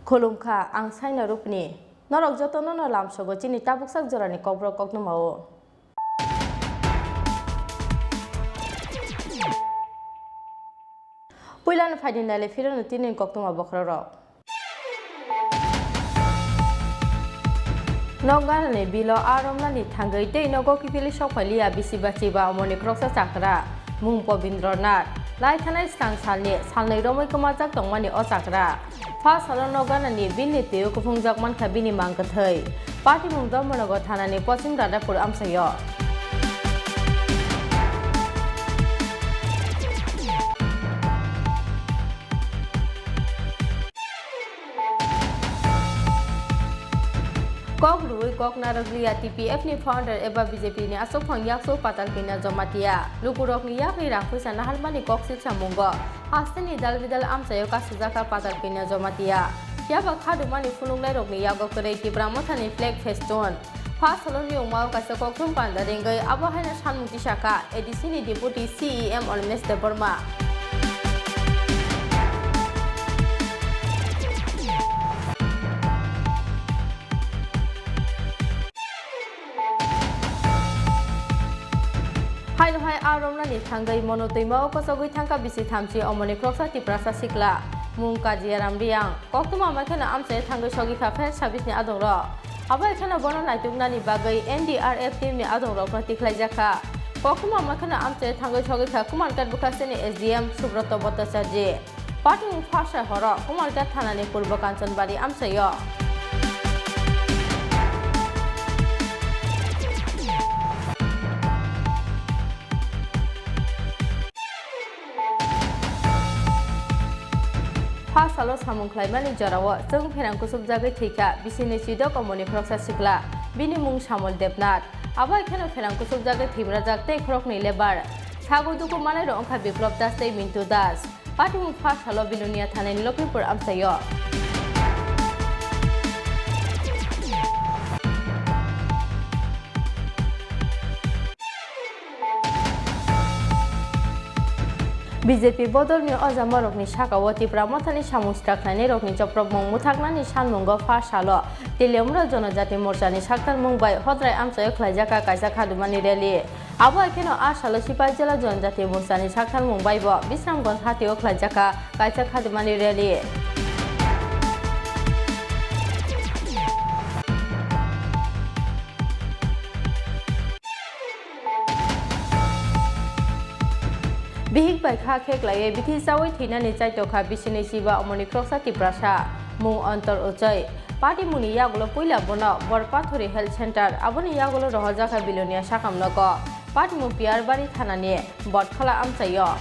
Kolumka ang saina rupni norok joto no lam sogo chini tabuksak jorani Kokborok kokno mao puilan faidinale firon tinin kokno ma bokraro Nogani bilo aromnani thangai tei nogo kipili sokhalia bisibachi ba amoni kroksa chakra mung Pobindranath lai thanai stang salni salnai romai kamajak tongmani o chakra fa salon noganani binni teu kufungjak mankha bini mangkathai party mung dormonogo thanani pochim radapur amsayo Kokborok Koknaraglia TPF ni founder eba BJP ni asok phangyak so patal kina jomatia Lukurok ni yakri rakhusa nahalmani koksit samungo hasteni dalbidal amsayo kasujaka patal kina jomatia yaba khadumani fununglai rok ni yago kore tibramothani flag feston fa saloni umao kasa kokthum pandarengai abahana sanmuti saka ADC ni deputy CEM Olmes Deborma Hai aromna ni thangai monotoima okosogui thangka bisi thamchi omoni kroksa tiprasa sikla mungka jiaram riang koktuma makhana amse thangai sogi kha fer service ni adongro aba ekhana bono naitukna ni bagai NDRF team ni adongro ko tikhlaijaka koktuma makhana amse thangai sogi kha kumarkat bukaseni SDM Subroto Bhattacharya party phasha horo kumarkat thanani purbo kanchanbari amsayo Salo samung klaimani jarawa jeng pherang kusub jagai theika bisini chidok omoni kroksa sikla bini mung Samol Debnath aba ekhano pherang kusub jagai thimra jakte krok ni lebar sagoduko manai ro ongkha biplop das tei Mintu Das party mung fa salo bilunia thanani Lokhimpur amsayo BJP bodolni ojama rokni sakao tibramothani samung straklani rokni choprobmung muthaknani sanmungo fa salo Teleumra Jonojati Morchani saktar mungbai hodrai amsayo khlaijaka kaisa khadumani rally abo ekheno a salo Sipai jela Jonojati Morchani saktar mungbai bo Bisramganj hatio khlaijaka kaisa khadumani rally Bihik bai kha kheklai bithi sawai thinani chaitokha bisini siba omoni kroksa tiprasa mung antor ochai party muni yagulo puila bono Borpathori health center aboni yagulo rohajaka bilonia sakamnoko party mung Piarbari thanani botkhala amsayo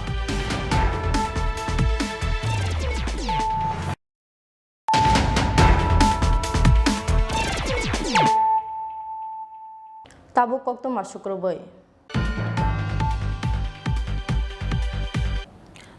tabuk kokto masukrobai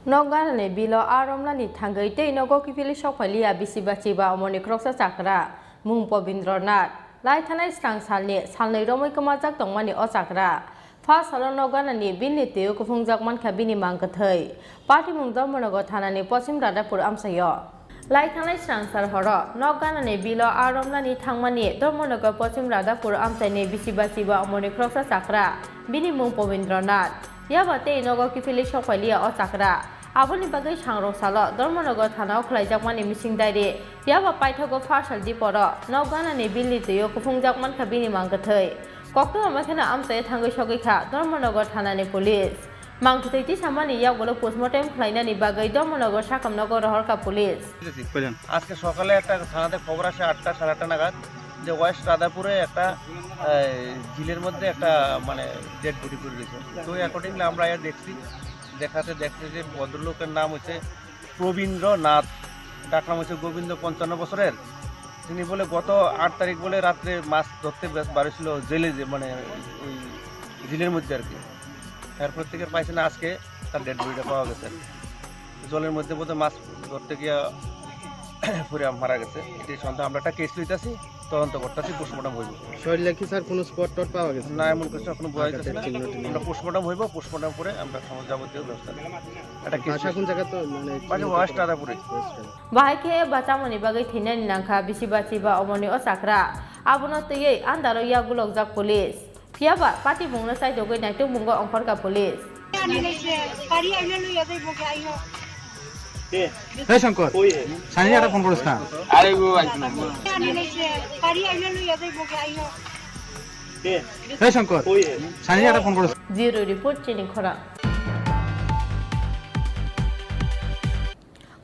Nogani bilo aromnani thangai tei nogo kipili sokhalia bisibachi ba omoni kroksa chakra mung Pobindranath lai thanai stang salni salnai romai kamajak tongmani o chakra fa salon noganani binni teu kufungjak mankha bini mangkathai party mung dormonogo thanani pochim radapur amsayo lai thanai stang sar horo noganani bilo aromnani thangmani dormonogo pochim radapur amsaini bisibachi ba omoni kroksa chakra bini mung Pobindranath yaba tei nogo kipili sokhalia o chakra aboni bagai sangrok salo dormonogo thanao khlaijakmani mising dairi yaba paithago farsal diporo noganani billi teo kufungjakman kha bini mangkathai kokto amakhana amsai thangai sogai kha dormonogo thanani police mangkathai samani yagulo postmortem khlainani bagai dormonogo sakamnogo rohorka police আজকে সকালে একটা থানাতে খবর আসে 8টা 8:30 নাগাদ যে West রাধাপুরে একটা ঝিলের মধ্যে একটা মানে ডেড বডি পড়ে গেছে। তো অ্যাকর্ডিংলি আমরা দেখছি যে ভদ্রলোকের নাম হচ্ছে প্রবীন্দ্রনাথ, ডাক নাম হচ্ছে গোবিন্দ, 55 বছরের। তিনি বলে গত 8 তারিখ বলে রাত্রে মাছ ধরতে বাড়িছিল জেলে, মানে ওই ঝিলের মধ্যে আর কি। এরপর থেকে পাইছে না, আজকে তার ডেড বডিটা পাওয়া গেছে। জলের মধ্যে বোধহয় মাছ ধরতে গিয়ে পুরে মারা গেছে। এটি সন্দেহ। আমরা একটা কেস লইতেছি, তদন্ত করতেছি, পোস্টমর্টম হইব। শরীরে কি স্যার কোনো স্পট টট পাওয়া গেছে? না, এমন কিছু এখনো বোঝা যাচ্ছে না। আমরা পোস্টমর্টম হইব, পোস্টমর্টম করে আমরা যাবতীয় ব্যবস্থা নেব। এটা কেস কোন জায়গা তো মানে ওয়েস্ট রাধাপুরে। বাহাইকে বাচামনি বাগৈ থিনানি নাংখা বিসিবাচি বা অমনি অচাকরা আবনো তৈयै আন্দারো ইয়াগুলক জাক পুলিশ ফিয়াবা পাটি মুংনো সাইদগৈ নাইতো মুঙ্গ অংখরকা পুলিশ হে শঙ্কর সানি একটা ফোন করিস না। আরে গো আইছি না হে শঙ্কর সানি একটা ফোন করিস। জিরো রিপোর্ট চিনি খরা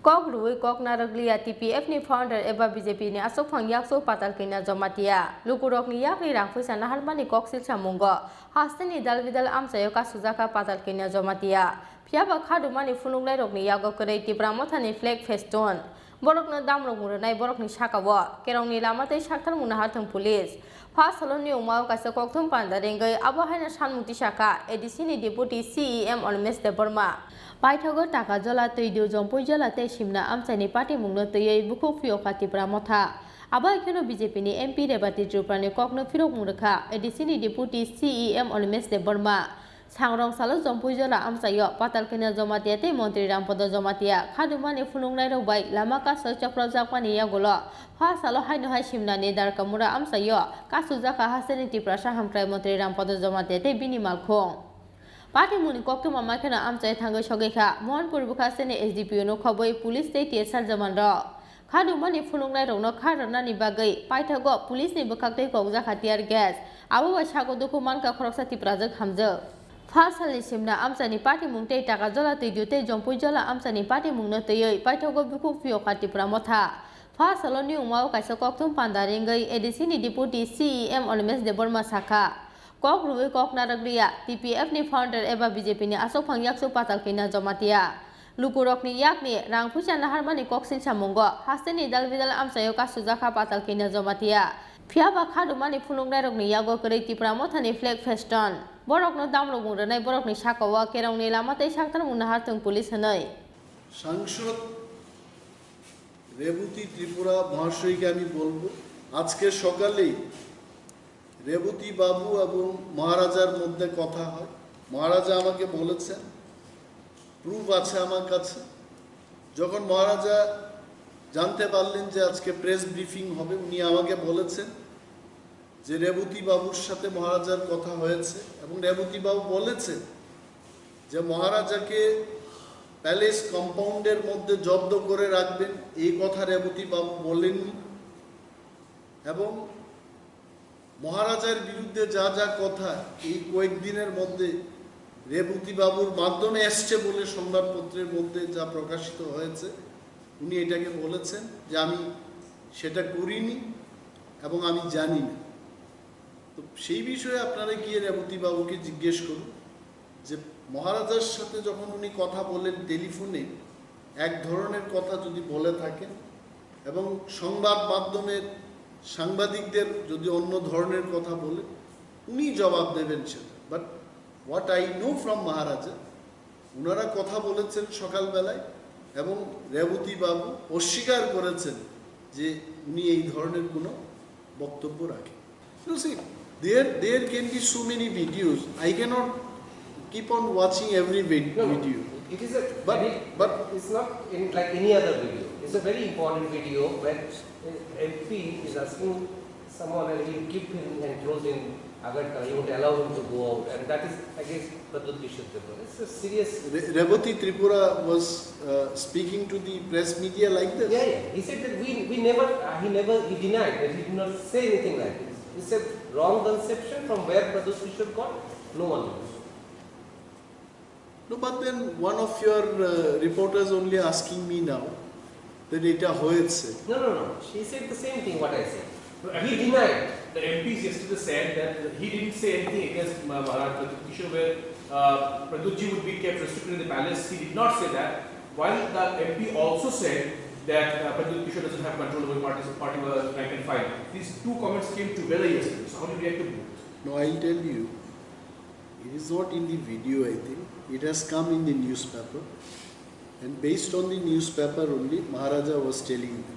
Kok Rui Kok Naraglia TPF ni founder eba BJP ni asok phang yakso patal kina jamatia lukurok ni yak ni rang phaisa nahar mani kok sil samungo hastani dalbidal amsayo ka sujaka patal kina jamatia phiaba khadu mani fununglai rok ni yago korei tibramo thani flag feston borok na damrok muranai borok ni sakawo kerong ni lamatei sakthar muna hathang police First salon ni umau kaisa kokthum pandarengai abo haina sanmukti saka ADC ni deputy CEM on Mr. Burma Paithago taka jala teidio jompoi jala te simna amchaini party mungno tei buku phio khati pramotha aba ekhano BJP ni MP rebati trupani kokno phirok murkha ADC ni deputy CEM on Mr. Burma Sangrong salo jompoi jala amchayo patal kena jomatia te montri rampodo jomatia khadumani funungnai robai lama ka chokra jakmani yagolo First salo haino hai simna ni darkamura amchayo kasujaka haseni tiprasa hamkrai montri rampodo jomatia te bini malkhong Party muni kokto mama khana amchai thangai sogekha Mohanpur bukhasene SDPO no khoboi police te TSR jaman ro khadu mani funungnai rokno kharana ni bagai paithago police ni bukhaktai kokja khatiar gas abo ba sago duku manka khoroksa tiprajak hamjo First sali simna amchani party mungtei taka jola tei dute jompoi jola amchani party mungno tei paithago buku pio khati pramotha First saloni umao kaisa koktum pandarengai ADC ni deputy CEM Olmes Deborma Saka Kok Rui Kok Naraglia TPF ni founder eba BJP ni asok phang yakso patal kina jamatia lukurok ni yak ni rang phusa nahar mani kok sil samungo hasteni dalbidal amsayo ka sujaka patal kina jamatia phiaba khadu mani phulungnai rok ni yago korei tipramo thani flag feston borok no damrok mungranai borok ni sakawa kerong ni lamatei sakthar mungna hartung police hanai সাংসদ রেবতী ত্রিপুরা মহাশয়কে আমি বলবো আজকে সকালেই রেবতী বাবু এবং মহারাজার মধ্যে কথা হয় মহারাজা আমাকে বলেছেন প্রুফ আছে আমার কাছে যখন মহারাজা জানতে পারলেন যে আজকে প্রেস ব্রিফিং হবে উনি আমাকে বলেছেন যে রেবতী বাবুর সাথে মহারাজার কথা হয়েছে এবং রেবতী বাবু বলেছেন যে মহারাজাকে প্যালেস কম্পাউন্ডের মধ্যে জব্দ করে রাখবেন এই কথা রেবতী বাবু বলেননি এবং মহারাজার বিরুদ্ধে যা যা কথা এই কয়েকদিনের মধ্যে রেবতী বাবুর মাধ্যমে এসছে বলে সংবাদপত্রের মধ্যে যা প্রকাশিত হয়েছে উনি এটাকে বলেছেন যে আমি সেটা করিনি এবং আমি জানি না তো সেই বিষয়ে আপনারা গিয়ে রেবতী বাবুকে জিজ্ঞেস করুন যে মহারাজার সাথে যখন উনি কথা বলেন টেলিফোনে এক ধরনের কথা যদি বলে থাকেন এবং সংবাদ মাধ্যমের সাংবাদিকদের যদি অন্য ধরনের কথা বলে উনি জবাব দেবেন সেটা but what I know from Maharaja ওনারা কথা বলেছেন সকালবেলায় এবং রেবতী বাবু অস্বীকার করেছেন যে উনি এই ধরনের কোনো বক্তব্য রাখেন there can be so many videos I cannot keep on watching every video it is a but it's not in like any other video. It's a very important video when MP is asking someone and he keep him enclosed in Agartala, he won't allow him to go out, and that is against Pradut Tripura. It's a serious. Rebati Tripura was speaking to the press media like this. Yeah. He said that we never he denied that he did not say anything like this. He said wrong conception from where Pradut Tripura got, no one knows. No, but then one of your reporters only asking me now that এটা হয়েছে. No. She said the same thing what I said. He denied. The MPs yesterday said that he didn't say anything against Maharaj Pradyut Kishore where Pradyutji would be kept restricted in the palace. He did not say that. While the MP also said that Pradyut Kishore doesn't have control over party rank and file. These two comments came together yesterday. So how do you react to both? No, I'll tell you, it is not in the video, I think. It has come in the newspaper. And based on the newspaper only, Maharaja was telling them.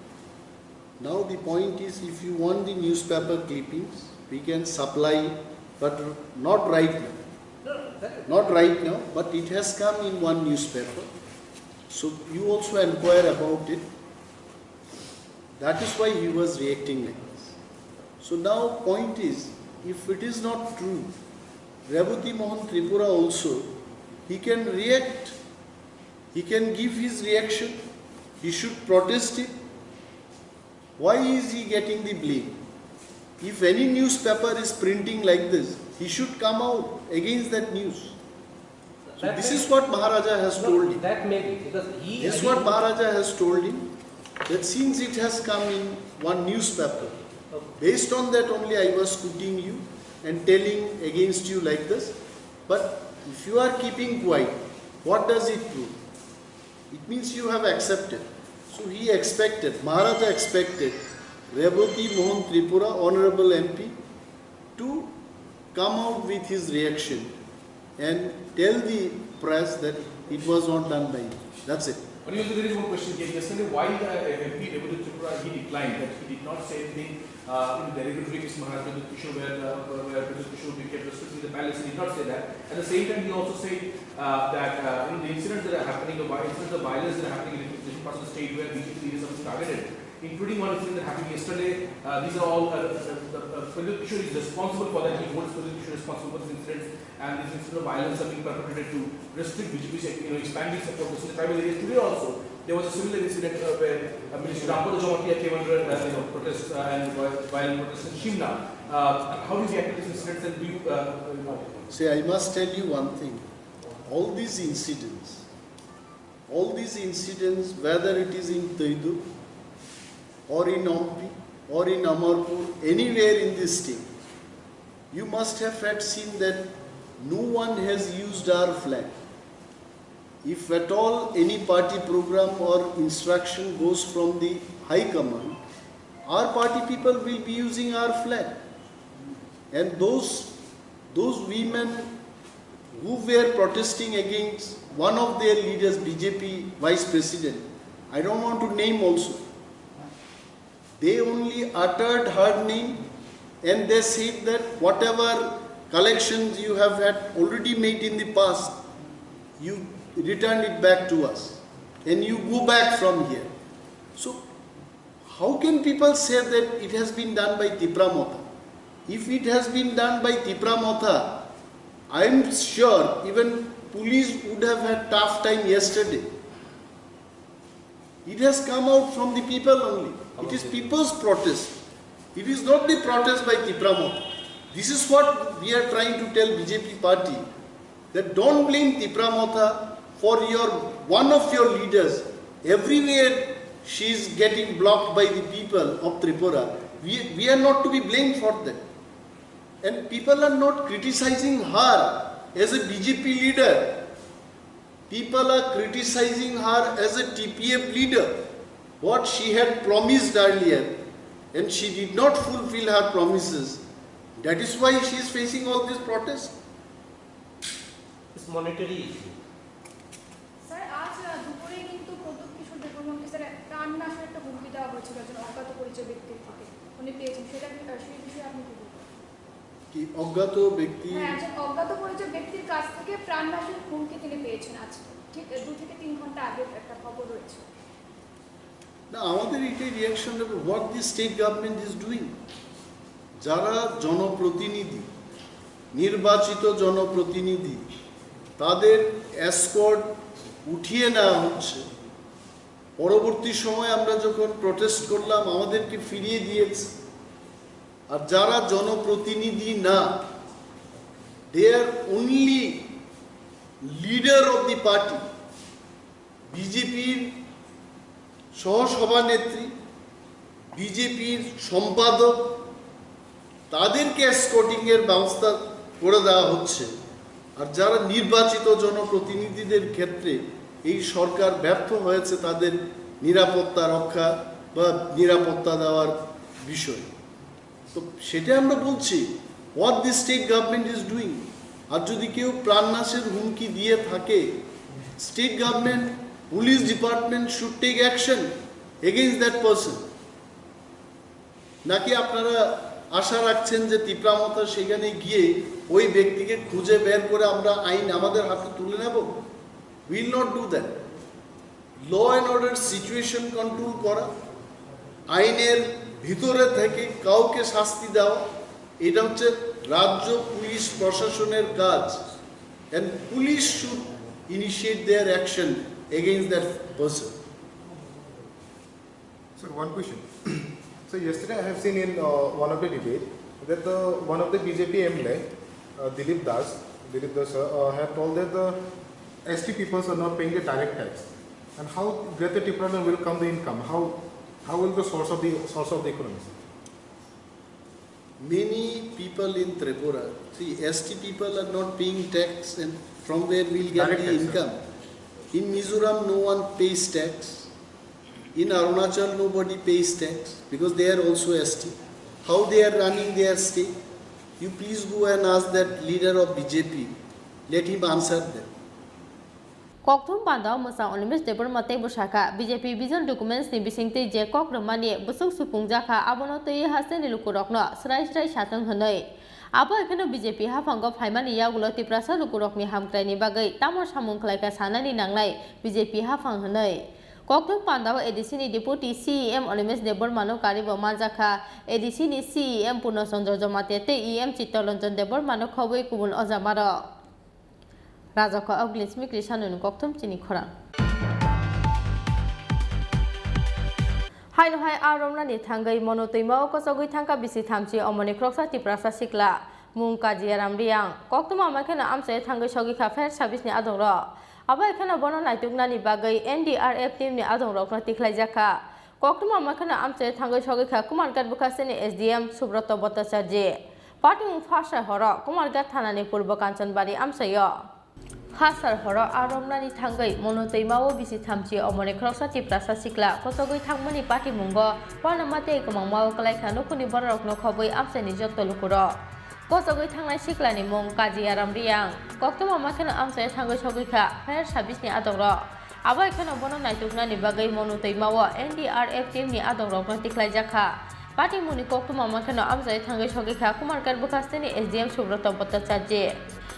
Now the point is, if you want the newspaper clippings, we can supply, but not right now. No, Not right now, but it has come in one newspaper. So you also inquire about it. That is why he was reacting like this. So now point is, if it is not true, Rebhuti Mohan Tripura also, he can react. He can give his reaction. He should protest it. Why is he getting the blame? If any newspaper is printing like this, he should come out against that news. So this is what Maharaja has told him. That may be because he. This is what Maharaja has told him, that since it has come in one newspaper, based on that only I was quoting you and telling against you like this. But if you are keeping quiet, what does it prove? It means you have accepted. So he expected, Maharaja expected Rebhuti Mohan Tripura, Honorable MP, to come out with his reaction and tell the press that it was not done by him. That's it. But there is one question here. Yesterday, why the MP Rebhuti Tripura he declined that he did not say anything in the derogatory case Maharaj Pradyut Kishore where Pradyut Kishore would be kept restricted in the palace. He did not say that. At the same time, he also said that the incidents that are happening, the incidents of violence that are happening in different parts of the state where BJP leaders are targeted, including one incident that happened yesterday. These are all Pradyut Kishore is responsible for that. He holds Pradyut Kishore responsible for these incidents, and these incidents of violence are being perpetrated to restrict BJP's expanding support in the tribal areas. Today also, there was a similar incident where Minister Rampada Jamatia came under protests and violent protests in Shimla. How do you react to these incidents, and do you? See, I must tell you one thing. All these incidents, whether it is in Taidu or in Ampi or in Amarpur, anywhere in this state, you must have had seen that no one has used our flag. If at all any party program or instruction goes from the high command, our party people will be using our flag. And those women who were protesting against one of their leaders, BJP Vice President, I don't want to name also, they only uttered her name and they said that whatever collections you have had already made in the past, you return it back to us and you go back from here. So how can people say that it has been done by Tipra Motha? If it has been done by Tipra Motha, I am sure even police would have had tough time yesterday. It has come out from the people only. It is people's protest. It is not the protest by Tipra Motha. This is what we are trying to tell BJP party, that don't blame Tipra Motha for one of your leaders. Everywhere she is getting blocked by the people of Tripura. We are not to be blamed for that. And people are not criticizing her as a BJP leader. People are criticizing her as a TPF leader. What she had promised earlier, and she did not fulfill her promises. That is why she is facing all this protest. It's monetary issue. Sir আজ দুপুরে কিন্তু প্রদ্যুৎ কিশোর দেববর্মনকে sir প্রাণনাশের একটা হুমকি দেওয়া হয়েছিল একজন অজ্ঞাত পরিচয় ব্যক্তির থেকে উনি পেয়েছেন সেটা সেই বিষয়ে আপনি কি বলবেন? কি অজ্ঞাত ব্যক্তি? হ্যাঁ, একজন অজ্ঞাত পরিচয় ব্যক্তির কাছ থেকে প্রাণনাশের হুমকি তিনি পেয়েছেন আজ ঠিক 2 থেকে 3 ঘন্টা আগে একটা খবর রয়েছে। না, আমাদের এটাই রিয়াকশন হবে what the state government is doing. যারা জনপ্রতিনিধি, নির্বাচিত জনপ্রতিনিধি, তাদের এসকর্ট উঠিয়ে নেওয়া হচ্ছে। পরবর্তী সময় আমরা যখন প্রটেস্ট করলাম আমাদেরকে ফিরিয়ে দিয়েছে। আর যারা জনপ্রতিনিধি না, they are only leader of the party, বিজেপির সহসভানেত্রী, বিজেপির সম্পাদক, তাদেরকে এসকর্টিংয়ের ব্যবস্থা করে দেওয়া হচ্ছে। আর যারা নির্বাচিত জনপ্রতিনিধিদের ক্ষেত্রে এই সরকার ব্যর্থ হয়েছে তাদের নিরাপত্তা রক্ষা বা নিরাপত্তা দেওয়ার বিষয়, তো সেটা আমরা বলছি what the state government is doing. আর যদি কেউ প্রাণনাশের হুমকি দিয়ে থাকে, state government, police department should take action against that person. নাকি আপনারা আশা রাখছেন যে তীব্রামতা সেখানে গিয়ে ওই ব্যক্তিকে খুঁজে বের করে আমরা আইন আমাদের হাতে তুলে নেব? Will not do that. Law and order situation control করা, আইনের ভিতরে থেকে কাউকে শাস্তি দেওয়া, এটা হচ্ছে রাজ্য পুলিশ প্রশাসনের কাজ। And police should initiate there action against that person. Sir, one question. So yesterday I have seen in one of the debate that one of the BJP MLA, Dilip Das have told that the ST peoples are not paying the direct tax, and how greater Tripura will come the income? How will the source of the economy? Many people in Tripura, see, ST people are not paying tax, and from where we'll get Direct the tax, income. In Mizoram, no one pays tax. In Arunachal, nobody pays tax because they are also ST. How they are running their state? You please go and ask that leader of BJP. Let him answer them. Kokthum Panda Musa Onimis Debor Mate Bushaka, BJP Vision Documents ni Bisingti Je Kok Romani, Busuk Supungjaka, Abonote Hasen Lukurokno, Srai Shatan Hanoi. Apa ekhano BJP hafanggo phaimani yagulo tiprasa lukurokni hamkraini bagai tamor samung khlaika sanani nanglai BJP hafang hanoi. Kokthum Pandao ADC ni Deputy CEM Onimis Debor Mano Karibo Manjaka, ADC ni CEM Puno Sondro Jomatete EM Chitolonjon Debor Mano Khoboi Kubun Ozamaro. Rajaka Oglismi Krishanun Kokthum Chini Khorang. Hai no hai aromna ni thangai monotoima kosogui thangka bisi thamchi omoni kroksa tiprasa sikla mung kajiaram riang koktuma amakhena amse thangai sogi kha fair service ni adongro aba ekhana bono naitukna ni bagai NDRF team ni adongro kna tiklaijaka koktuma amakhena amse thangai sogi kha kumargat bukaseni SDM Subroto Bhattacharya party mung phasa horo kumargat thana ni purbo kanchanbari amsayo Hasar horo aromnani thangai monotoimao bisi thamchi omone kroksa tiprasa sikla kosogoi thangmani party mungo panamate kamangmao kalaikha nokuni borokno khoboi amsani jotto lukuro kosogoi thangnai siklani mung kajiaram riang koktoma makhena amse thangai sogikha fire service ni adongro aba ekhana bono naituknani bagai monotoimao NDRF team ni adongrokno tiklaijaka party muni koktoma makhena amse thangai sogikha kumargat bukasteni SDM Subroto Bhattacharya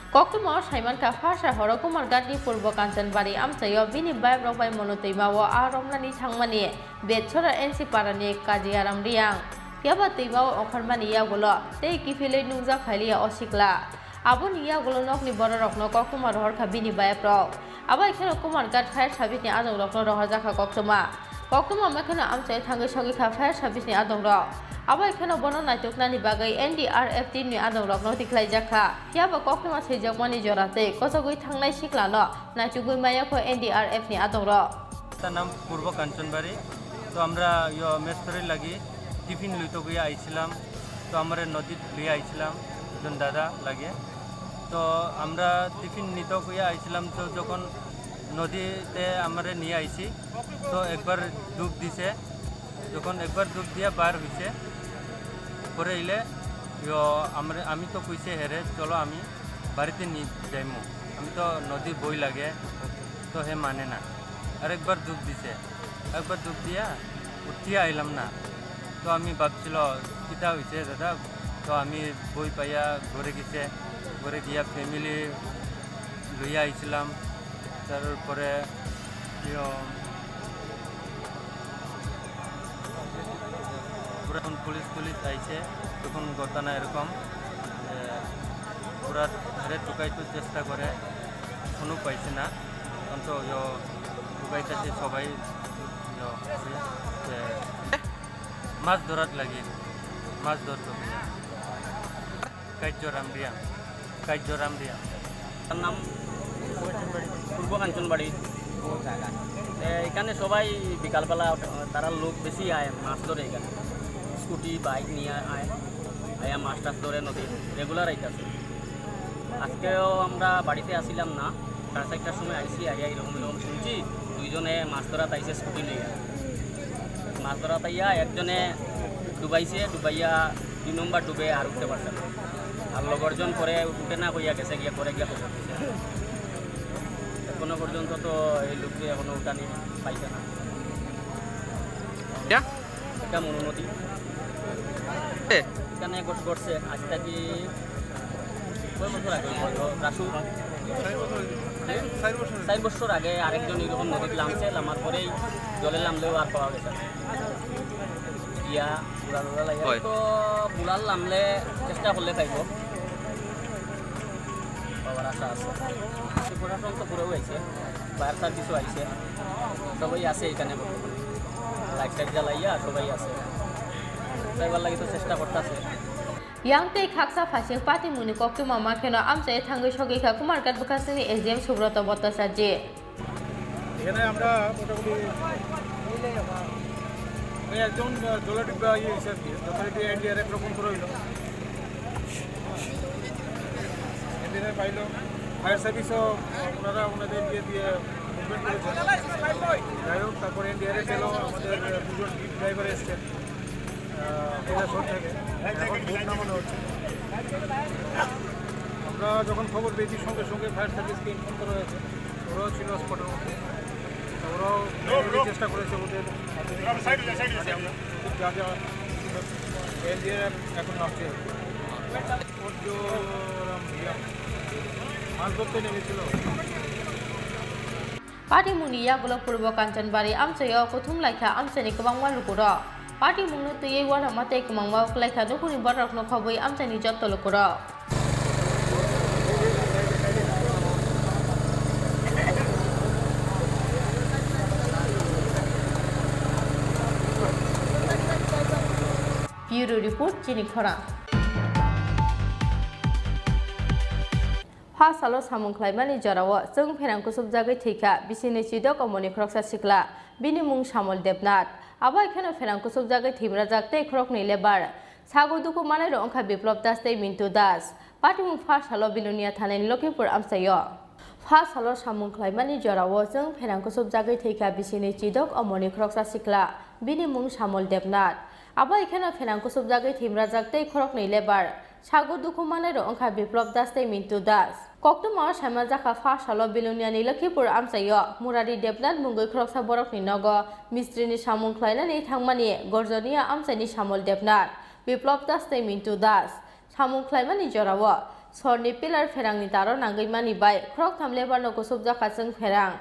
Koktuma Saiman ka phasa horo kumargat ni purbo kanchanbari amsayo bini vibe robai monotoimao aromnani thangmani betchora NC parani kajiaram riang yaba toimao okharmani yagulo tei kifile nungja khaliya osikla aboni yagulo nokni bororokno koktuma rohorkha bini vibe ro aba ekhano kumargat fire service ni adong rokno rohorjaka koktuma makhana amsai thangai sogi kha fire service ni adong ro aba ekhano bono naituknani bagai NDRF team ni adong rokno tiklaijaka yaba koktuma seijakmani jorate kosogoi thangnai siklano naitugoi maya ko NDRF ni adong ro তার নাম পূর্ব কাঞ্চনবাড়ি তো আমরা মেস্তরের লাগি tiffin লইতে গিয়ে আইছিলাম তো আমরা নদীত লিয়ে আইছিলাম একজন দাদা লাগে তো আমরা টিফিন নিতে গিয়ে আইছিলাম তো যখন নদীতে আমরা নিয়ে আইছি তো একবার ডুব দিছে যখন একবার ডুব দিয়া বার হইছে পরে এলে আমি তো কইছে হেরে চলো আমি বাড়িতে নিয়ে যাইমু আমি তো নদীর বই লাগে তো হে মানে না আরেকবার ডুব দিছে একবার ডুব দিয়া উঠিয়া আইলাম না তো আমি ভাবছিল কিতা হয়েছে দাদা তো আমি বই পাইয়া ঘরে গেছে ঘরে গিয়া ফ্যামিলি লইয়া আইছিলাম তারপরে যখন পুলিশ আইছে তখন ঘটনা এরকম পুরা ধরে টুকাইতে চেষ্টা করে কোনো পাইছে না তখন তো টুকাইতেছে সবাই মাছ ধরার লাগে মাছ ধরতো কার্যরাম রিয়া তার নাম পূর্ব কাঞ্চনবাড়ি জায়গা এখানে সবাই বিকালবেলা তারা লোক বেশি আয় মাছ ধরে এখানে স্কুটি বাইক নিয়ে আয় আয়া মাছ টাছ ধরে নদী রেগুলার আইতাছে। আজকেও আমরা বাড়িতে আসিলাম না, 4:30টার সময় আইসি, আইয়া এরকম শুনছি 2জনে মাছ ধরা তাইছে স্কুটি নিয়ে। মাছ ধরা তাইয়া একজনে ডুবাইছে, ডুবাইয়া 2 নম্বর ডুবে আর উঠতে পারছে না। আর লগরজন পরে উঠে না কইয়া গেছে, গিয়া পরে গিয়া খবর দিছে। এখনো পর্যন্ত তো এই লোকটি এখনো উঠানি পাইছে না। এটা মনু নদী, এখানে ঘটছে আজ থেকে কয় বছর আগে, রাসু 4 বছর আগে আরেকজন এরকম নদীতে নামছে, নামার পরেই জলে নামলেও আর পাওয়া গেছে না। ইয়া বুড়াল লাগে তো বুড়াল নামলে চেষ্টা করলে পাইব, পাওয়ার আশা আছে। প্রশাসন তো পুরোও আইছে, ফায়ার সার্ভিসও আইছে, সবাই আছে এখানে বর্তমানে, লাইট টাইট জ্বালাইয়া সবাই আছে, ড্রাইভার লাগি তো চেষ্টা করতেছে। Yang tei khaksa phasing pati muni koktu mama kheno amchai thangai shogi kha kumarkat bukasini SDM Subrata Bhattacharya এখানে আমরা মোটামুটি একজন জলের ডিব্বা ইয়ে হিসাবে যথারীতি এনডিআর একরকম করে হইল, এনডিআর পাইল, ফায়ার সার্ভিসও ওনারা ওনাদের দিয়ে দিয়ে মুভমেন্ট করেছে। যাই হোক, তারপর এনডিআরে গেল, আমাদের 2জন ড্রাইভার এসছেন কৈলাসহর থেকে, এখন ভোট নামানো হচ্ছে। আমরা যখন খবর পেয়েছি সঙ্গে সঙ্গে ফায়ার সার্ভিসকে ইনফর্ম করা হয়েছে, ওরাও ছিল স্পটের মধ্যে, ওরাও চেষ্টা করেছে ওদের যা যা এনডিআর এখন নামছে। মাছ ধরতে নেমেছিল। Pati muni ya bulak purbo Kanchanbari amchai o kuthum laikha amchani kwbangma lukuro Pati mungno tui wara mate kwbangma laikha nukuni borok no khobui amchani jotto lukuro Bureau Report Chini Khora Salo samung klaimani jarawo jeng pherang kusub jagai theika bisini chidok omoni kroksa sikla bini mung samol debnat aba ekhano pherang kusub jagai thimra jakte krok ni lebar sagoduku manai rongkha biplop das tei mintu das pati mung salo bilunia thanani Lokhimpur amsayo salo samung klaimani jarawo jeng pherang kusub jagai theika bisini chidok omoni kroksa sikla bini mung samol debnat aba ekhano pherang kusub jagai thimra jakte krok ni lebar sagoduku manai rongkha biplop das tei mintu das Kokborok sama jaka salo bilunia ni Lokhimpur amsayo Murari Debnat mungoi kroksa borok ni nogo mistri ni samung khlainani thangmani gorjonia amsani samol Debnat biplop das tei mintu das samung khlaimani jorawo sorni pillar pherang ni taro nangai mani bai krok thamle barno kusub jaka jeng pherang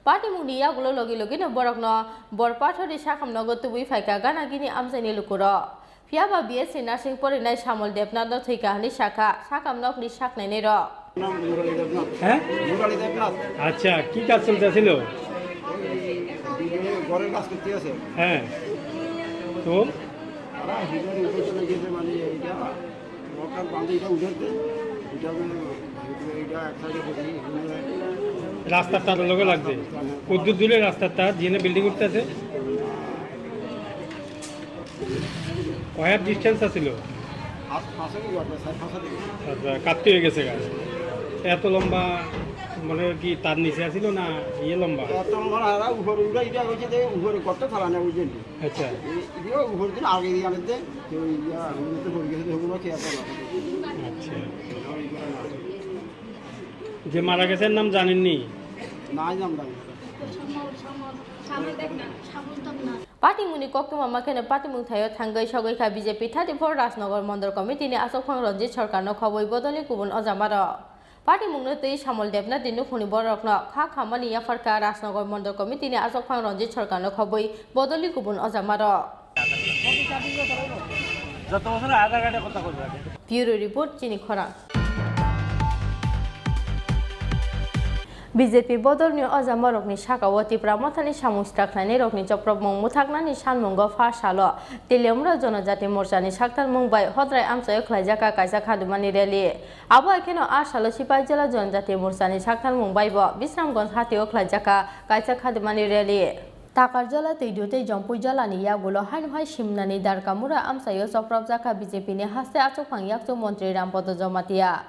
Pati muni ya gulo logi logi no borok no borpathori sakam nogo tubui phaika gana gini amsani lukuro Piaba BSc nursing porinai samol Debnat no theikahani shaka sakam nok ni saknai nei ro হ্যাঁ আচ্ছা কি কাজ চলতেছিল হ্যাঁ তো রাস্তার তার লগে লাগছে কত দূরে রাস্তার তার যেখানে বিল্ডিং উঠতেছে কয়েক ডিস্টেন্স আছিল কাটতে হয়ে গেছে গাছ এত লম্বা মনে কি তার নিচে আছিল না ইয়ে লম্বা এত লম্বা না উপরে উড়া এটা হইছে যে উপরে কত ফেলা না বুঝছেন আচ্ছা ইও উপরে দিন আগে দিয়ে আনতে তো ইয়া হুমতে পড়ে গেছে হুমরা কি এত না আচ্ছা যে মারা গেছে নাম জানেননি না জানি না Pati muni koktu mama kene pati mung thayo thangai shogai kha BJP 34 Rajnagar Mandor Committee ni asokphang Ranjit Sarkar no khoboi bodoli kubun ojamaro Pati mungno tei samol Debnat dinu khuni borok no kha khamani yafarka Rajnagar Mandor Committee ni asokphang Ranjit Sarkar no khoboi bodoli kubun ojamaro যত বছর আধার কার্ডের কথা বলবে Bureau Report Chini Khora BJP bodolni ojamarokni sakao tipramotani samustaknani rokni choprok mungmu thaknani sanmungo salo Tilemra Jonojati Morchani Saktar Mungbai Hodrai amsayo khlaijaka kaisa khadumani rally abo ekheno salo Sipai Jela Jonojati Morchani Saktar Mungbai bo Bisramganj hatio khlaijaka kaisa khadumani rally Takar jala teidote jompu jala ni ya gulo hai simnani dar kamura amsayo soprab jaka BJP ni haste achuk phangyak chu Montri Rampodo Jomatia.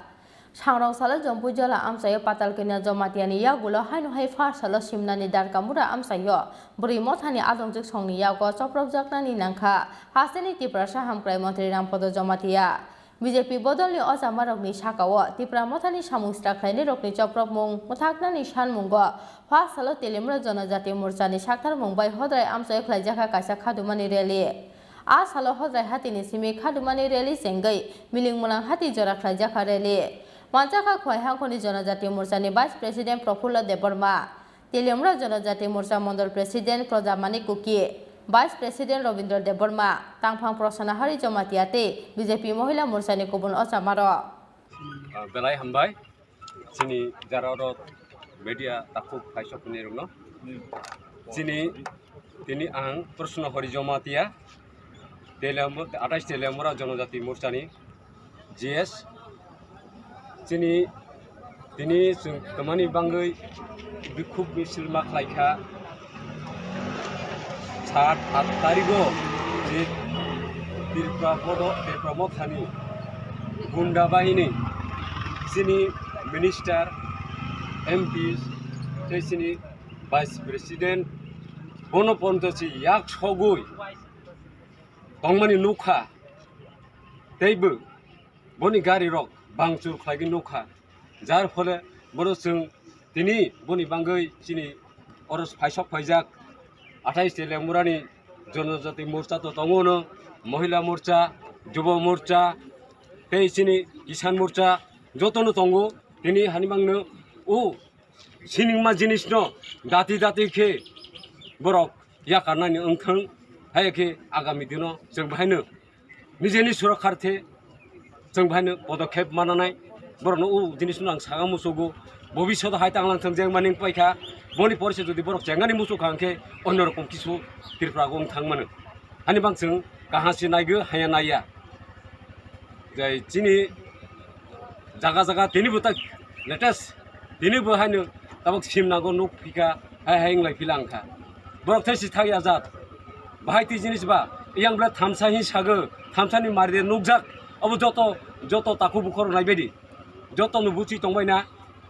Sangrong sala jompu jala amsayo patal kena Jomatia ni ya gulo hai far sala simnani dar kamura amsayo buri mothani adongjuk songni ya go soprab jakna ni nangkha haste ni tiprasa hamkrai Montri Rampodo Jomatia. BJP bodolni ojamarokni sakao tipra mothani samustra khaini rokni choprok mung muthaknani sanmungo fa salo telimra jonojati morchani sakthar mungbai hodrai amsayo khlaijaka kaisa khadumani rally a salo hodrai hatini simi khadumani rally sengai milingmulang hati jora khlaijaka rally manjaka khwaihangkhoni jonojati morchani vice president Profulla Deborma telimra jonojati morcha mondol president Projamani Kuki Vice President Robindra Deborma, Tangphang Prosana Hari Jomatiate, BJP Mohila Morsani Kubun Osamaro. Belai hambai, sini jararo media takuk kaisok nirungno. Sini tini ang Prosana Hari Jomatia, atas telemura Jonojati Morsani, GS. Sini tini kemani banggai bikub misil maklaika. 7-8 तारिखो तिरप्रमथानि गुंडा बाहिनी सिनी minister MP सिनी vice president बनपन्थसी याक सगुई बंगमानि नुखा तैबो बनि गारि रक बांचुर खालायगि नुखा jar फले बरो जों दिनै बनि बांगै सिनी अरस फाइसक फाइजाक 28 तेलेमुरानि जनजाति मोर्चा तो दङनो महिला मोर्चा युव मोर्चा तेसिनि किसान मोर्चा जतनो दङ दिनै हानिबांनो ओ सिनिमा जिनिसनो दाति दाति के बरक याकारनानि ओंखां हायके आगामी दिनो जों बाहायनो निजेनि सुरक्षार्थे जों बाहायनो पदक्षेप मानानाय बरनो ओ जिनिसनो आं सागा मुसुगु भबिष्यत हायतांलांथों जों मानिं पाइखा बनि परिसे जुदि बरक जेंगानि मुसु खांखे अन्य रकम किसु तिरफ्रागो थांमानो हानि बांसों काहासि नायगो हाया नाया जाय जिनि जागा जागा दिनैबो ता लेटेस्ट दिनैबो हायनो ताबक सिमनागो नुक फिका हाय हायंलाय फिलांखा बरक थैसि थाय आजाद बाहायति जिनिस बा इयांब्ला थामसाहि सागो थामसानि मारिदे नुकजाक अब जत ताकु बुखर नायबायदि जतनो बुचि तंबायना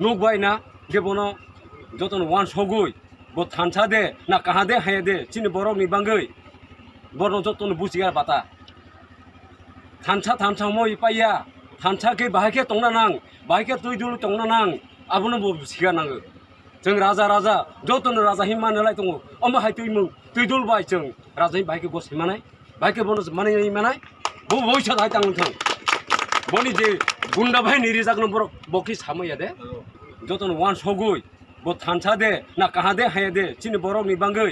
नुकबायना जेबनो जतन वान सगुई बो थानसा दे ना कहा दे हाय दे चिनि बरक नि बांगै बरन जतन बुजिगा बाता थानसा मोय पाया थानसा के बाहायके तंगना नां बाहायके तुइदुल तंगना नां आबनो बो बुजिगा नांगो जों राजा जतन राजा हि मानलाय दङ अमा हाय तुइदुल बाय जों राजा हि बाहायके गस मानाय बाहायके बनस मानाय मानाय बो बयसा हाय तांथों बनि जे गुंडा भाई निरिजागन बरक बखि सामया दे जतन वान सगुई बो थानसा दे ना कहा दे हाय दे चिनि बरक नि बांगै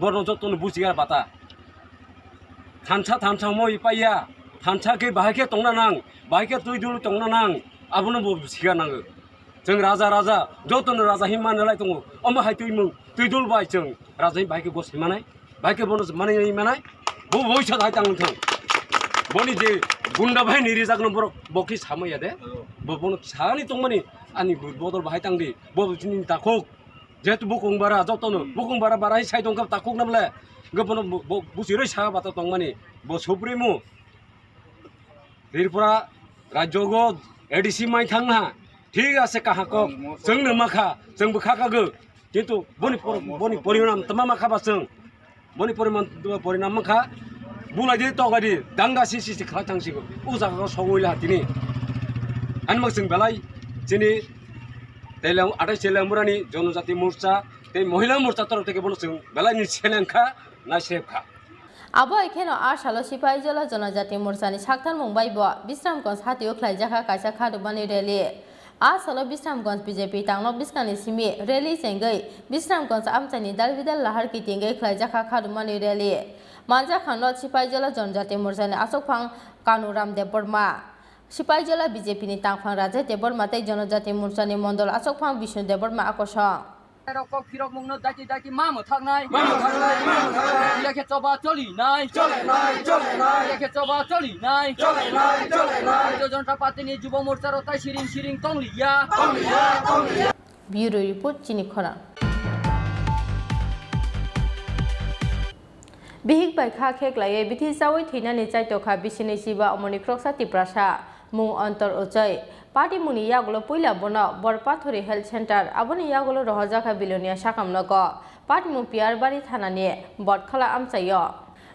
बरन जतन बुजिगा बाता थानसा मोय पाया थानसा के बाहायके तंगना नां बाहायके तुइदुल तंगना नां आबनो बो बुजिगा नांगो जों राजा जतन राजा हि मानलाय दङ अमा हाय तुइदुल बाय जों राजा हि बाहायके गस मानाय बाहायके बनस मानाय मानाय बो बयसा हाय तांथों बनि जे गुंडा भाई निरिजागन बरक बखि सामया दे बो बन सानि तंमानि आनि बदल बाहाय तांदि बो जिनि ताखुक जेतु बुकुंबारा जतनो बुकुंबारा बाराय साइ दंका ताखुक नामले गबन बुसिरै सा बाता तंमानि बो सुप्रिमो त्रिपुरा राज्यगो एडिसि माइ थांना ठीक आसे काहाको जोंनो माखा जों बखाखागो किन्तु बनि परिणाम तमा माखाबा जों बनि परिणाम माखा बुलायदि तगादि दांगा सिसि खाला थांसिगो उ जागायाव सौयला दिनै आनमाक जों बेलाय दिनै दैलां आटाय तेलेमुरानि जनजाति मोर्चा ते महिला मोर्चा तरफ থেকে বলো जों बेलायनि सेलेंखा ना सेबखा Abo ekheno asalo sipai jola jonojati morsani sakthar mungbai bo Bisramganj hatio khlaijaka kaisa khadumani rally asalo Bisramganj BJP tangno biskani simi rally sengai Bisramganj amchani dalbidal lahar kitingai khlaijaka khadumani rally manja khanlo sipai jola jonojati morsani asokphang Kanuram Deborma sipai jola BJP ni tangphang Raja Deborma tei jonojati morsani mondol asokphang Bishnu Deborma akosong रको फिरक मुंनो दाति मामो थांनाय लेखे चबा चलिनाय लेखे चबा चलिनाय जनता पार्टीनि युव मोर्चा रताय सिरिं तंलिया bureau report चिनि खरा বিহিক বাইখা খেকলাইয়ে বিথি চাওই থিনানি চাইতখা বিসিনি সিবা অমনি ক্রকসা তিপ্রাসা মুং অন্তর ওচৈ party মুনি ইয়াগুলো পইলা বন বরপাথরি হেলথ সেন্টার আবনি ইয়াগুলো রহজাখা বিলনিয়া সাকামনগ পার্টি মু পিয়ারবাড়ি থানানি বটখালা আমচাইয়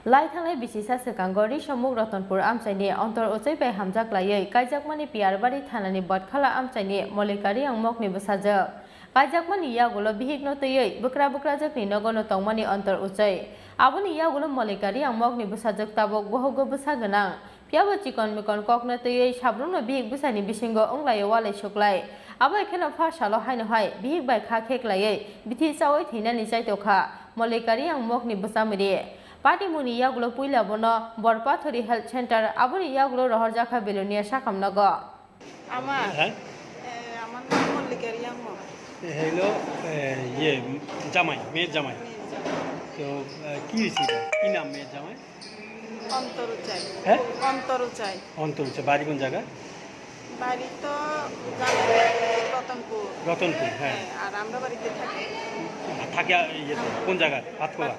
লাই थांनाय बिसिसा सेकांगरि समूह रतनपुर आमचाइनि अंतर ओचै बाय हामजाक्लायै कायजाकमानि पियारबारि थानानि बटखाला आमचाइनि मलिकारि आंमकनि बसाजो कायजाकमानि यागुलो बिहिगनो तयै बक्रा बक्रा जकनि नगनो तंमानि अंतर ओचै आबनि यागुलो मलिकारि आंमकनि बसाजक ताबक बहगो बसा गोनां पियाबो चिकन मिकन ककनो तयै साब्रुनो बिहिग बसानि बिसिंगो अंग्लायो वालै सुक्लाय आबो एखेनो फासालो हायनो हाय बिहिग बाय खा खेक्लायै बिथि चावै थैनानि जायतखा मलिकारि आंमकनि बसामिरि पार्टी मुनि यागुलो पुइला बन बरपाथरी हेल्थ सेंटर आबुनि यागुलो रहरजाखा बेलुनिया साकामनग আমার আমার নাম মল্লিকারি আম্মা হলো ইয়ে জামাই মেয়ের জামাই তো কি হয়েছে কি নাম মেয়ের জামাই অন্তরু চাই হ্যাঁ অন্তরু চাই অন্তর হচ্ছে বাড়ি কোন জায়গা বাড়ি তো রতনপুর রতনপুর হ্যাঁ আর আমরা বাড়িতে থাকি থাকে ইয়েতে কোন জায়গায় ভাতকলা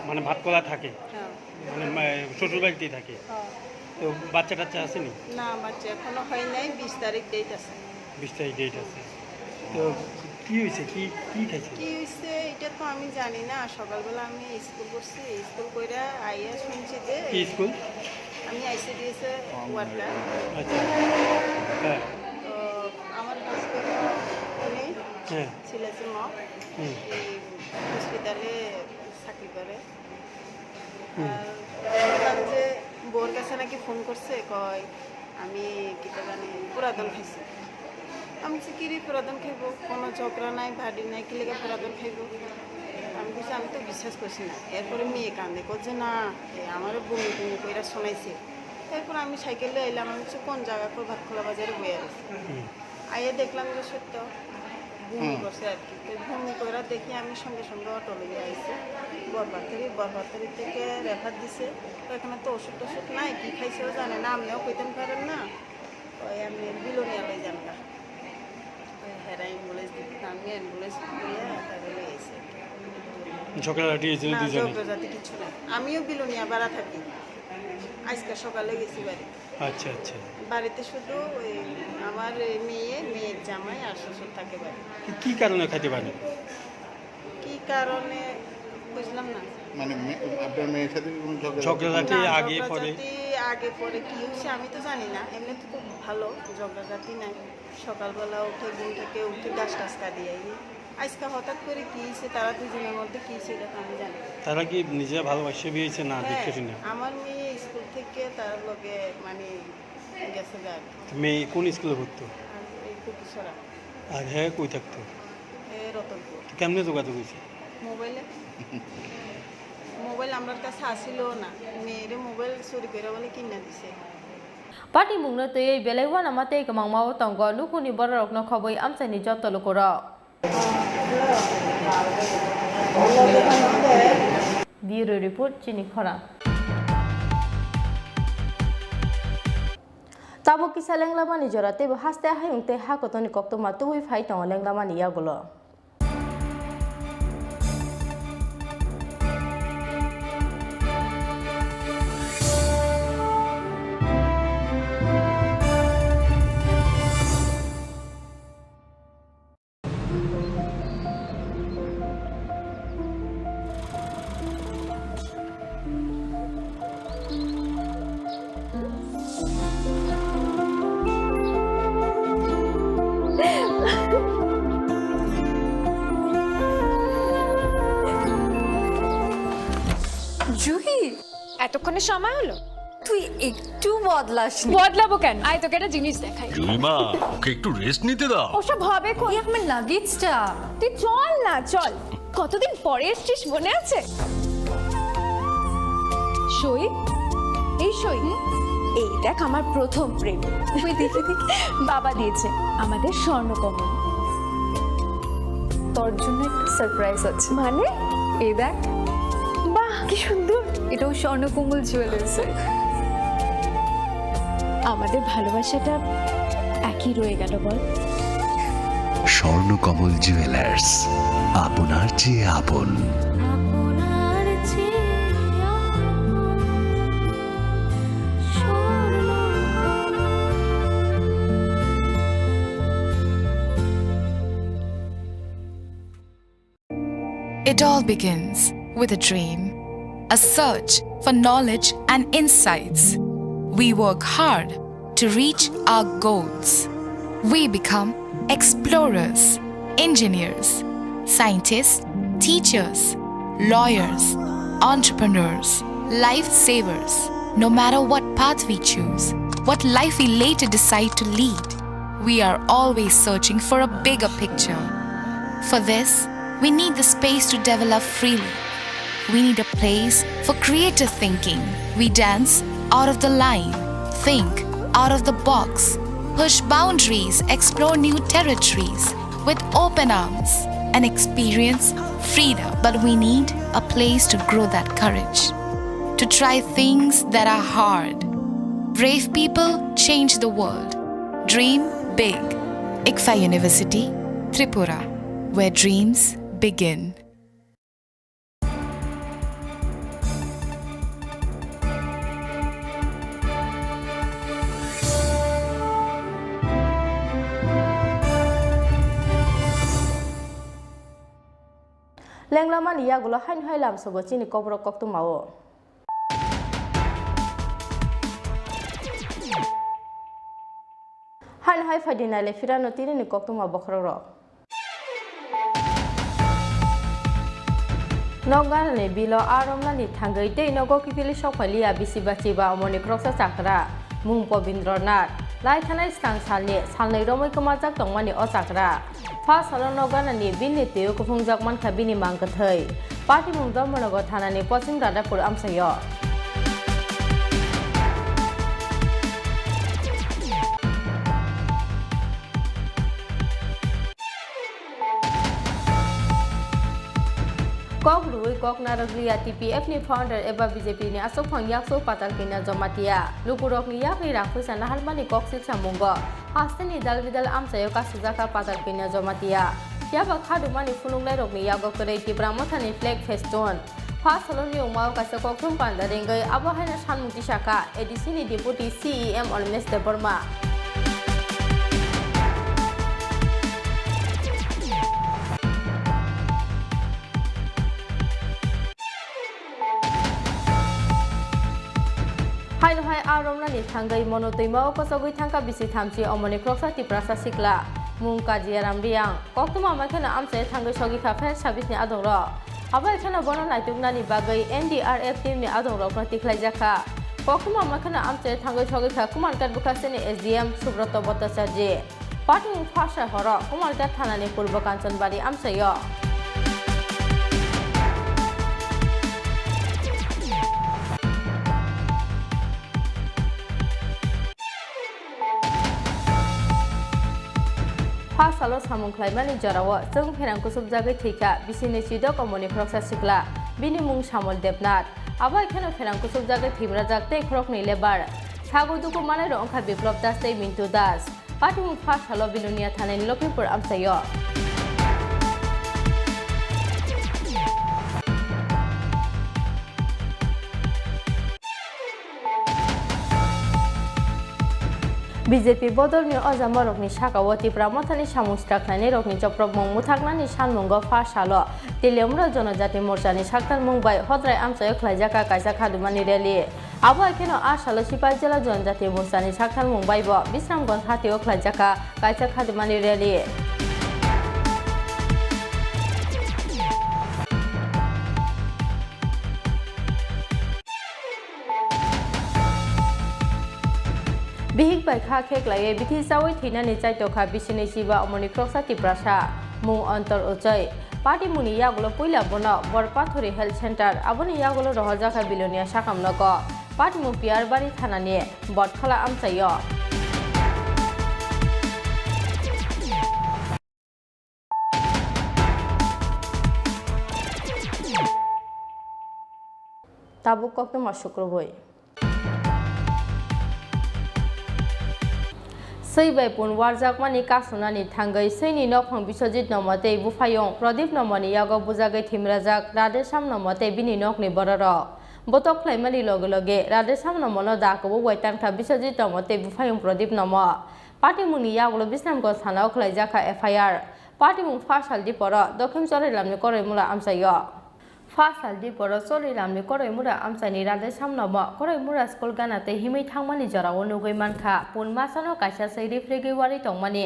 মানে ভাতকলা থাকে মানে শ্বশুর বাড়িতেই থাকে তো বাচ্চা টাচ্চা আসেনি না বাচ্চা এখনো হয় নাই 20 তারিখ ডেট আছে 20 তারিখ ডেট আছে তো কি হয়েছে কি কি খাইছে কি হয়েছে এটা তো আমি জানি না সকালবেলা আমি স্কুল করছি স্কুল কইরা আইয়া শুনছি যে কি স্কুল আমি আইসিডিএস এ ওয়ার্কার আচ্ছা হ্যাঁ তো আমার হাজবেন্ড উনি ছেলেছে মা এই হসপিটালে চাকরি করে আর যে বোর কাছে নাকি ফোন করছে কয় আমি কিটা জানি পুরাতন খাইছি আমি কি রে পুরাতন খাইব কোনো ঝগড়া নাই ভাড়ি নাই কি লেগে পুরাতন খাইব আমি বলছি আমি তো বিশ্বাস করছি না এরপরে মেয়ে কান্দে করছে না আমারও বমি বমি কইরা শোনাইছে এরপর আমি সাইকেলে এলাম আমি হচ্ছে কোন জায়গা করে ভাতখোলা বাজারে বয়ে আসছি আইয়ে দেখলাম যে সত্য ভূমি করছে আর কি ভূমি করে দেখি আমি সঙ্গে সঙ্গে অটো লিয়ে আইছি বরপাথরি থেকে রেফার দিছে এখানে তো ওষুধ টষুধ নাই কি খাইছেও জানে না আপনিও কইতেন পারেন না ওই আমি বিলোনিয়া লই যান না ওই হেরা অ্যাম্বুলেন্স দিতে আমি অ্যাম্বুলেন্স দিয়ে তাদের লই আইছি ঝগড়াঝাটি হয়েছিল দুজনে ঝগড়াঝাটি কিছু নাই আমিও বিলোনিয়া বাড়া থাকি আজকে সকালে গেছি বাড়ি আচ্ছা আচ্ছা বাড়িতে শুধু ওই আমার মেয়ের জামাই আর শ্বশুর থাকে বাড়ি কি কারণে খাইতে পারে কি কারণে বুঝলাম না মানে আপনার মেয়ের সাথে কোনো ঝগড়াঝাটি আগে পরে কি হয়েছে আমি তো জানি না এমনি তো খুব ভালো ঝগড়াঝাটি নাই সকালবেলা উঠে ঘুম থেকে উঠে গাছ টাছ কাটিয়ে আজকে হঠাৎ করে কি হয়েছে তারা দুজনের মধ্যে কি হয়েছে এটা আমি জানি তারা কি নিজে ভালোবাসে বিয়েছে না দেখে শুনে আমার মেয়ে স্কুল থেকে তার লগে মানে গেছে আর মেয়ে কোন স্কুলে পড়তো এই কুকিসরা আর হ্যাঁ কই থাকতো রতনপুর কেমনে যোগাযোগ হয়েছে মোবাইল আমার কাছে আসিল না মেয়ের মোবাইল চুরি করে বলে কিনা দিছে পার্টি মুংনো তৈ বেলাইওয়ান আমাতে গমাংমাও তঙ্গ লুকুনি বড়রকনো খবই আমচাইনি যত লোকর ব্যুরো রিপোর্ট চিনি খরা তাবো কিসা লেংলামানি জরাতে হাসতে হাইংতে হাকতনি কক্তমা তুই ফাই তং লেংলামানি ইয়াগুলো জুহি এতক্ষণে সময় হলো তুই একটু বদলাসনি বদলাবো কেন আয় তোকে একটা জিনিস দেখাই জুইমা ওকে একটু রেস্ট নিতে দাও ওসব হবে কোন আমার লাগেজটা তুই চল না চল কতদিন পরে এসছিস মনে আছে সই এই সই এই দেখ আমার প্রথম প্রেম তুই দেখে দেখে বাবা দিয়েছে আমাদের স্বর্ণকমল তোর জন্য একটা সারপ্রাইজ আছে মানে এই দেখ বাহ কি সুন্দর এটাও স্বর্ণকমল জুয়েলার্স আমাদের ভালোবাসাটা একই রয়ে গেল বল স্বর্ণকমল জুয়েলার্স আপনার চেয়ে আপন It all begins with a dream, a search for knowledge and insights. We work hard to reach our goals. We become explorers, engineers, scientists, teachers, lawyers, entrepreneurs, lifesavers. No matter what path we choose, what life we later decide to lead, we are always searching for a bigger picture. For this, we need the space to develop freely. We need a place for creative thinking. We dance out of the line, think out of the box, push boundaries, explore new territories with open arms and experience freedom. But we need a place to grow that courage, to try things that are hard. Brave people change the world. Dream big. ICFA University, Tripura, where dreams begin. Lenglama ni yagulo hain hailam sogo chini Kokborok koktu mao. Hain hai fadina le firano tini ni koktu ma bokroro. Nogana ni bilo aromna ni thangai te nogo kipili sokpali abisi bachiba omoni kroksa chakra mung Pobindranath lai thanai stang salni salnai romoi kamajak tongmani o chakra fa salo nogana ni bini teu kufungjak mankha bini mangkathai party mung domanogo thanani poching radapur amsayo. Kokborok Koknaragriya TPF ni founder eba BJP ni asok phang yakso patal kina jamatia Lukurok ni yakri rakhusa nahalmani koksil samungo hasteni dalbidal amsayo kasujaka patal kina jamatia yaba khadumani fununglai rok ni yago kore tibramothani flag feston Fasaloni umau kasa kokthum pandarengai abahana sanmukti saka ADC ni deputy CEM Olmes Deborma Hain hai aromna ni thangai monotoima okosogoi thangka bisi thamchi omoni kroksa tiprasa sikla mung kajiaram riang koktuma makhana amse thangai sogi kha fire service ni adongro aba ekhana bono naitukna ni bagai NDRF team ni adongro kna tiklai jaka koktuma makhana amse thangai sogi kha kumankat bukaseni SDM Subroto Bhattacharya party fasha horo kumankat thanani purbo kanchanbari amsayo Salo samung klaimani jarawa jeng pherang kusub jagai thika bisini chidok omoni kroksa sikla bini mung Samol Debnath aba ekhano pherang kusub jagai thimra jaktei krok ni lebar sagoduku manai ro ongkha biplop das tei Mintu Das party mung salo bilunia thanani Lokhimpur amsayo BJP bodol ni ojama rokni sakawati pramothani samustaknani rokni choprok mung muthaknani sanmungo salo tilemra jonojati morchani saktar mungbai hodrai amsayo khlaijaka kaisa khadumani rally abo ekheno salo sipai jela jonojati morchani saktar mungbai bo Bisramganj hatio khlaijaka kaisa khadumani rally Bihik bai kha khek lai bithi sawai thina ni chai to kha bisini siba omoni kroksa tiprasa mung antar ochai party muni yagulo poila bono borpathori health center aboni yagulo rohaja kha bilonia sakam nako party mung piarbari thanani botkhala amsayo tabuk kokto mashukroboi Seibai pun warjak mani kasunani thangai seini nokhang Biswajit nomate bufayong Pradip nomani yago bujagai thimrajak Radhesham nomate bini nokni bororo botok khlaimani loge loge Radhesham nomono dakobo waitan kha Biswajit nomate bufayong Pradip nomo party muni yagulo Bisramganj thanao khlaijaka FIR party মুং ফাসালদি পর দক্ষিণ চলাইলামনি করইমুলা আমসাইয় ফাসালদি পর চলাইলামনি করইমুরা আমসাইনি রাদে সামনাম করইমুরা school গানাতে হিमै थांमानि जराव नुगै मानखा पुन मासानो काइसा सैरि फ्रेगै वारि तंमानि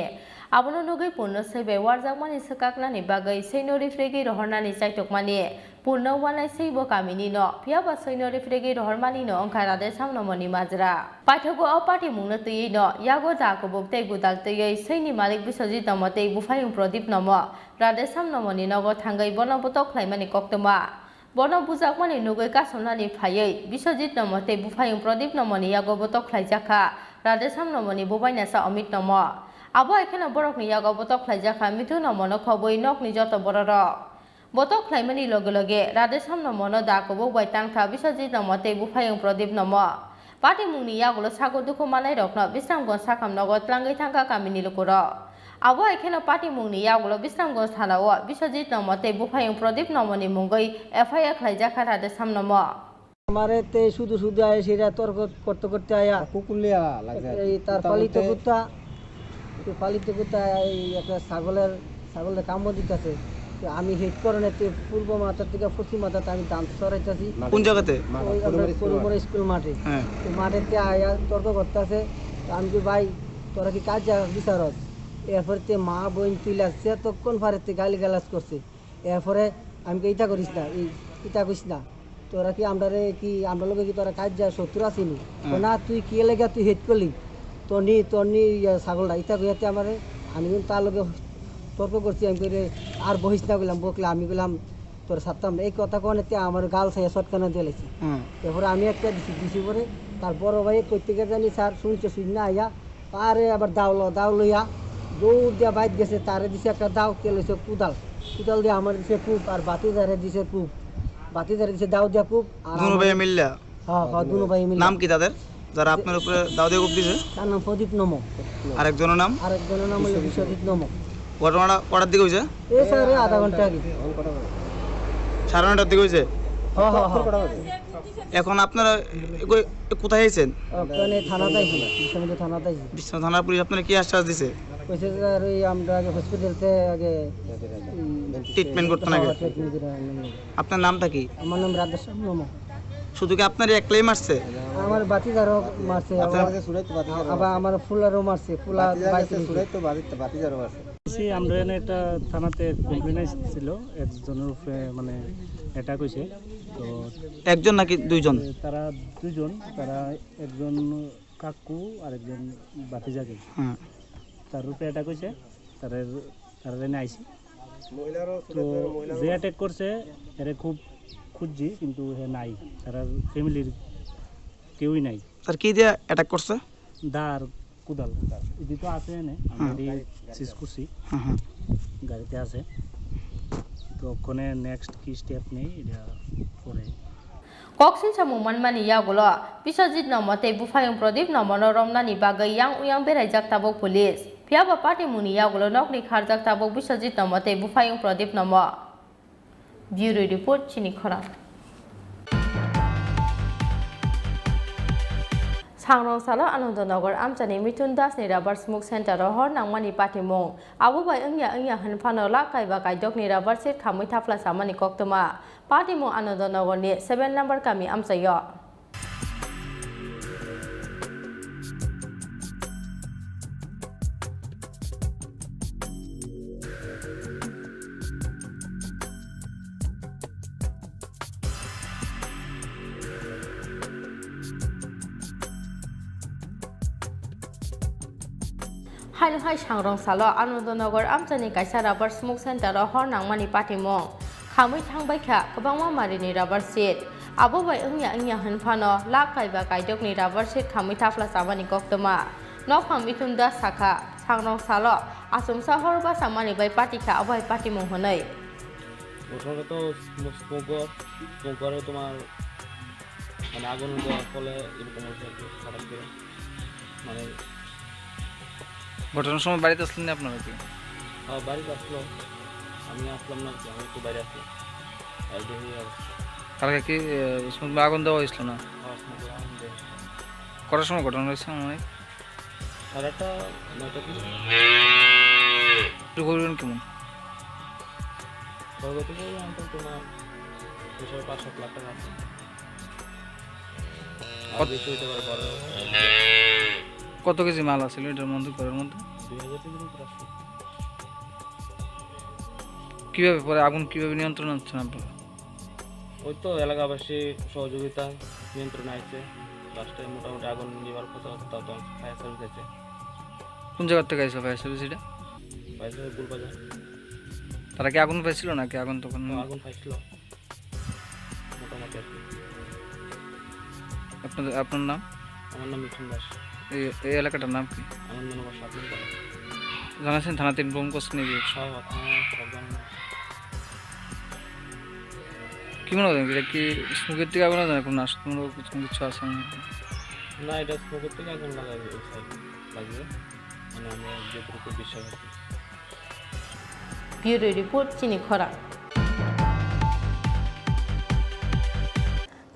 आबनो नुगै पुननो सैबे वारजाकमानि सकाकनानि बागै सैनोरि फ्रेगै रहरनानि चाइटकमानि पुननो वानाय सैबो गामिनि न फियाबा सैनोरि फ्रेगै रहरमानि न अंखा रादे सामनामनि माजरा पाइथगो अ पार्टी मुंनो तैयै न यागो दाको बोगते गुदाल तैयै सैनि मालिक बिश्वजित नमते बुफायुं प्रदीप नम रादे सामनामनि नगो थांगै बनबतो ख्लाइमानि कक्तमा बन बुजाकमानि नुगै कासनानि फायै बिश्वजित नमते बुफायुं प्रदीप नमनि यागो बतो ख्लाइजाखा रादे सामनामनि बुबाइनासा अमित नम आबो एखेनो बरकनि यागो बतो ख्लाइजाखा मिथु नमनो खबै नकनि जत बरर बतो ख्लाइमानि लगे लगे रादे सामनामनो दाको बोबाय तानखा बिश्वजित नमते बुफायुं प्रदीप नम पार्टी मुंनि यागुलो सागो दुखु मानाय रखनो बिश्रामगंज साखामनगो tlangै थांखा गामिनि लुकुर आबो एखेनो पार्टी मुंनि यागुलो बिश्रामगंज थानाव बिश्वजित नमते बुफायुं प्रदीप नमनि मुंगै एफआईआर ख्लाइजाखा रादे सामनाम हमारे ते शुद्ध शुद्ध आए सेरा तर्क करते करते आया कुकुलिया तार पालित कुत्ता একটা ছাগলের কামড় দিতেছে আমি হেড করনেতে পূর্ব মাথা থেকে পশ্চিম মাথাতে আমি দান সরাইতেছি কোন জায়গাতে ওই আমরা স্কুল মাঠে তো মাঠেতে আয়া তর্ক করতেছে আমি কি ভাই তোরা কি কাজ বিচারস এরপরে তে মা বোন তুইলা সে তখন ফারেতে গালি গালাজ করছে এরপরে আমি কি ইটা করিস না ইটা করিস না তোরা কি আমরা লোকে কি তোরা কাজ শত্রু আসিনি না তুই কি লেগে তুই হেড করলি তনি ছাগলটা ইটা কইতে আমারে আমি কিন্তু তার লগে তর্ক করছি আমি করে আর বহিস না বললাম বকলে আমি বললাম তোর সাততাম এই কথা কোনেতে আমার গাল ছাইয়া শটকানা দিয়েছি এরপরে আমি একটা দিছি পরে তার বড় ভাই কইতে জানি স্যার শুনছে শুন না আইয়া আরে আবার দাও লইয়া দৌড় দিয়া বাইত গেছে তারে দিছে একটা দাও তেল হয়েছে কুদাল দিয়ে আমার দিছে কূপ আর বাতিদারে দিছে কূপ বাতিদারে দিছে দাও দিয়া কূপ আর দুনো ভাই মিললা হ্যাঁ দুনো ভাই মিললা নাম কি তাদের যারা আপনার উপরে দাও দিয়ে কূপ দিছে তার নাম প্রদীপ নম আরেকজনের নাম হলো বিশ্বজিৎ নম ঘটনাটা কটার দিকে হয়েছে এই স্যার আধা ঘন্টা আগে 9:30টার দিকে হয়েছে হ্যাঁ এখন আপনারা কোথায় আছেন ওখানে থানাতে আছি বিশ্বনাথ থানার পুলিশ আপনারা কি আশ্বাস দিছে কইছে স্যার এই আমরা আগে হসপিটালতে আগে ট্রিটমেন্ট করতে না আপনার নামটা কি আমার নাম রাধেশ্যাম নম শুধু কি আপনার একলাই মারছে আমার বাতিদারও মারছে আবার আমার ফুলারও মারছে ফুলা বাইতে সুরাইতো বাতিদারও মারছে আমরা এখানে একটা থানাতে কমপ্লেন আসছিল একজনের উপরে মানে অ্যাটাক হয়েছে তো একজন নাকি দুইজন তারা দুইজন তারা একজন কাকু আর একজন বাতিজাকে তার উপরে অ্যাটাক হয়েছে তারা এনে আইসি তো যে অ্যাটাক করছে এরা খুব খুঁজছি কিন্তু হে নাই তারা ফ্যামিলির কেউই নাই স্যার কি দিয়ে অ্যাটাক করছে দার কুদাল এদি তো আছে এনে আমি সিজ করছি গাড়িতে আছে তো ওখানে নেক্সট কি স্টেপ নেই এটা পরে কক্সিন সামুমানমানি ইয়াগুলো বিশ্বজিৎ নমতে বুফায়ুং প্রদীপ নমন রমনানি বাগৈ ইয়াং উয়াং বেরাইজাক তাবক পুলিশ ফিয়াবা পার্টি মুনি ইয়াগুলো নকনি খারজাক তাবক বিশ্বজিৎ নমতে বুফায়ুং প্রদীপ নম ব্যুরো রিপোর্ট চিনি খরা सांग्रांसालो आनंदनगर आमचानि मिथुन दासनि राबार स्मुक सेन्टाराव हर नांमानि पाटिमुं आबोबाय ओंया होनफानो लाकाइबा गायदकनि राबार सेट खामै थाफ्ला सामानि कक्तमा पाटिमुं आनंदनगरनि 7 नम्बर गामि आमचायो हाय सांग्रांसालो आनंदनगर आमचानि कायसा राबार स्मुक सेन्टाराव हर नांमानि पाटिमुं खामै थांबायखा गोबांमा मारिनि राबार सेट आबोबाय ओंया होनफानो लाकाइबा गायदकनि राबार सेट खामै थाफ्ला सामानि कक्तमा नफां मिथुन दास साखा सांग्रांसालो आसुमसा हरबा सामानि बाय पाटिखा अबाय पाटिमुं हनै প্রথমত স্মোকারে তোমার মানে আগুন দেওয়ার ফলে এরকম হচ্ছে হঠাৎ করে মানে ঘটনার সময় বাড়িতে আসলেন না আপনারা কি বাড়িতে আসলো আমি আসলাম না আমি একটু বাইরে আসলাম কালকে কি আগুন দেওয়া হয়েছিল না কটার সময় ঘটনা হয়েছে অনেক 8:30 9টা একটু করবেন কেমন ক্ষয়ক্ষতি করে অন্তত তোমার 5-7 লাখ টাকা আছে। আর বেশি হতে পারে বড়। কত কেজি মাল আছিল এটার মধ্যে ঘরের মধ্যে? 2000 কেজির উপর আছে। কিভাবে পরে আগুন কিভাবে নিয়ন্ত্রণ হচ্ছে আপনারা? ওই তো এলাকাবাসী সহযোগিতা নিয়ন্ত্রণে আছে। লাস্টে মোটামুটি আগুন নিবার কথা তখন ফায়ার সার্ভিস আছে। কোন জায়গা থেকে আইসা ফায়ার সার্ভিস এটা? Fire service Gulbazar. তারা কি আগুন পাইছিল নাকি আগুন তখন? আগুন পাইছিল মোটামুটি আর কি। আপনার নাম? আমার নাম মিঠুন দাস। এই এলাকাটার নাম কি? আনন্দনগর 7 নম্বর। জানাচ্ছেন থানাতে ইনফর্ম করছেন নাকি? সব জানেন। কি মনে করেন এটা কি স্মোকের থেকে আগুন না কোনো আশঙ্কা কিছু আছে? না, এটা স্মোকের থেকে আগুন লাগবে মানে আমরা যতটুকু বিশ্বাস করি। ব্যুরো রিপোর্ট চিনি খরা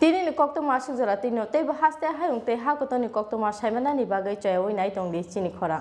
তিনি কক্তমা সুজরা তিনি তেব হাসতে হায়ুং তে হাগতনি কক্তমা সাইমানানি বাগৈ চয় ওই নাই তংদি চিনি খরা।